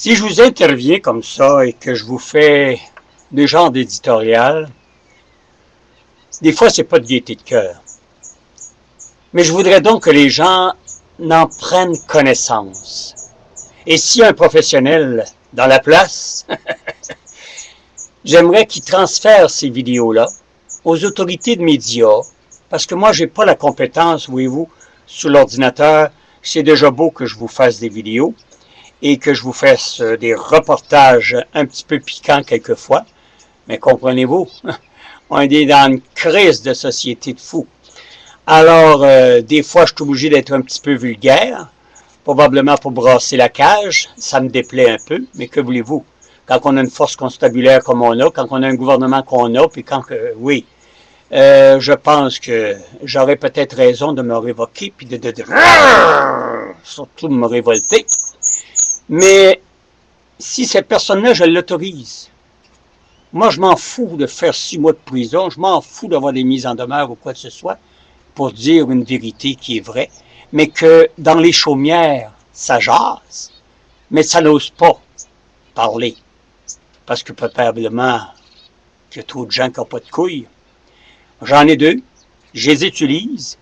Si je vous interviens comme ça et que je vous fais des genres d'éditorial, des fois, c'est pas de gaieté de cœur. Mais je voudrais donc que les gens n'en prennent connaissance. Et s'il y a un professionnel dans la place, j'aimerais qu'il transfère ces vidéos-là aux autorités de médias, parce que moi, j'ai pas la compétence, voyez-vous, sur l'ordinateur. C'est déjà beau que je vous fasse des vidéos et que je vous fasse des reportages un petit peu piquants quelquefois. Mais comprenez-vous, on est dans une crise de société de fous. Alors, des fois, je suis obligé d'être un petit peu vulgaire, probablement pour brasser la cage. Ça me déplaît un peu, mais que voulez-vous? Quand on a une force constabulaire comme on a, quand on a un gouvernement qu'on a, puis quand oui, je pense que j'aurais peut-être raison de me révoquer, puis surtout de me révolter. Mais si cette personne-là, je l'autorise, moi, je m'en fous de faire 6 mois de prison, je m'en fous d'avoir des mises en demeure ou quoi que ce soit, pour dire une vérité qui est vraie, mais que dans les chaumières, ça jase, mais ça n'ose pas parler, parce que probablement qu'il y a trop de gens qui n'ont pas de couilles. J'en ai 2, je les utilise,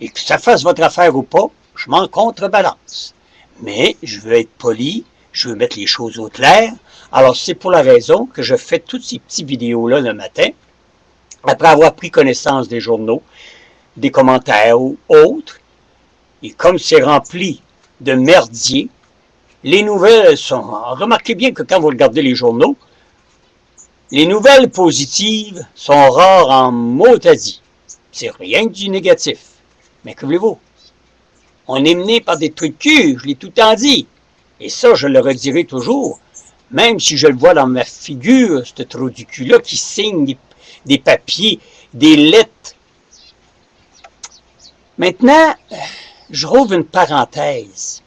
et que ça fasse votre affaire ou pas, je m'en contrebalance. Mais je veux être poli, je veux mettre les choses au clair, alors c'est pour la raison que je fais toutes ces petites vidéos-là le matin, après avoir pris connaissance des journaux, des commentaires ou autres, et comme c'est rempli de merdier, les nouvelles sont... Remarquez bien que quand vous regardez les journaux, les nouvelles positives sont rares en mot-à-dit. C'est rien que du négatif. Mais que voulez-vous? On est mené par des trucs de cul, je l'ai tout le temps dit. Et ça, je le redirai toujours. Même si je le vois dans ma figure, ce trou du cul-là, qui signe des papiers, des lettres. Maintenant, je rouvre une parenthèse.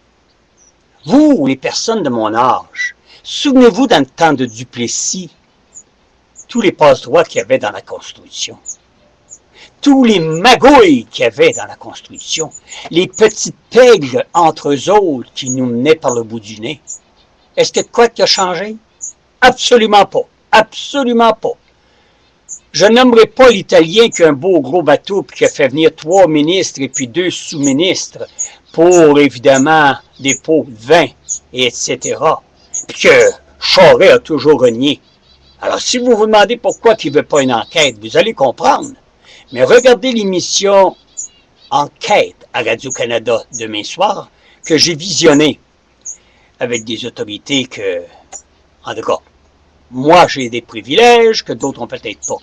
Vous, les personnes de mon âge, souvenez-vous dans le temps de Duplessis, tous les passe-droits qu'il y avait dans la Constitution, tous les magouilles qu'il y avait dans la Constitution, les petites pègles entre eux autres qui nous menaient par le bout du nez. Est-ce que quoi qui a changé? Absolument pas. Absolument pas. Je nommerai pas l'Italien qui a un beau gros bateau puis qui a fait venir 3 ministres et puis 2 sous-ministres pour, évidemment, des pots de vin, et etc. Puis que Charest a toujours renié. Alors, si vous vous demandez pourquoi il ne veut pas une enquête, vous allez comprendre. Mais regardez l'émission Enquête à Radio-Canada demain soir que j'ai visionnée avec des autorités que, en tout cas, moi j'ai des privilèges que d'autres n'ont peut-être pas.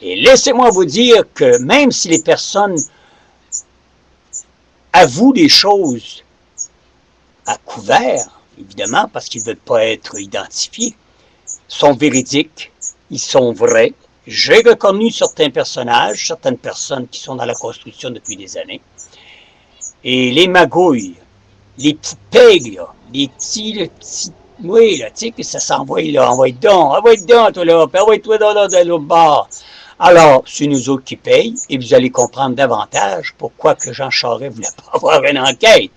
Et laissez-moi vous dire que même si les personnes avouent des choses à couvert, évidemment, parce qu'ils ne veulent pas être identifiés, sont véridiques, ils sont vrais. J'ai reconnu certains personnages, certaines personnes qui sont dans la construction depuis des années. Et les magouilles, les petits pègles, les petits, oui, là, tu sais, que ça s'envoie là, envoie donc, toi là, puis envoie-toi dans l'autre bord. Alors, c'est nous autres qui payent, et vous allez comprendre davantage pourquoi que Jean Charest voulait pas avoir une enquête.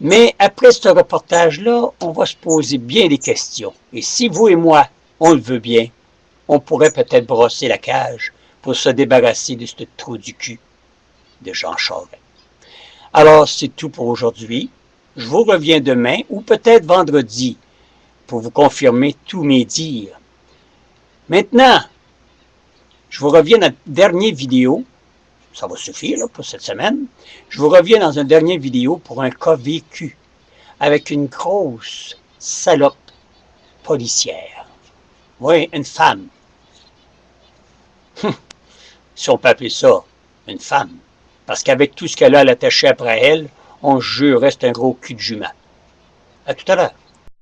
Mais après ce reportage-là, on va se poser bien des questions. Et si vous et moi, on le veut bien, on pourrait peut-être brosser la cage pour se débarrasser de ce trou du cul de Jean Charest. Alors, c'est tout pour aujourd'hui. Je vous reviens demain, ou peut-être vendredi, pour vous confirmer tous mes dires. Maintenant, je vous reviens dans la dernière vidéo. Ça va suffire là, pour cette semaine. Je vous reviens dans une dernière vidéo pour un cas vécu avec une grosse salope policière. Oui, une femme. Si on peut appeler ça une femme. Parce qu'avec tout ce qu'elle a à l'attacher après elle, on jure, reste un gros cul de jument. À tout à l'heure.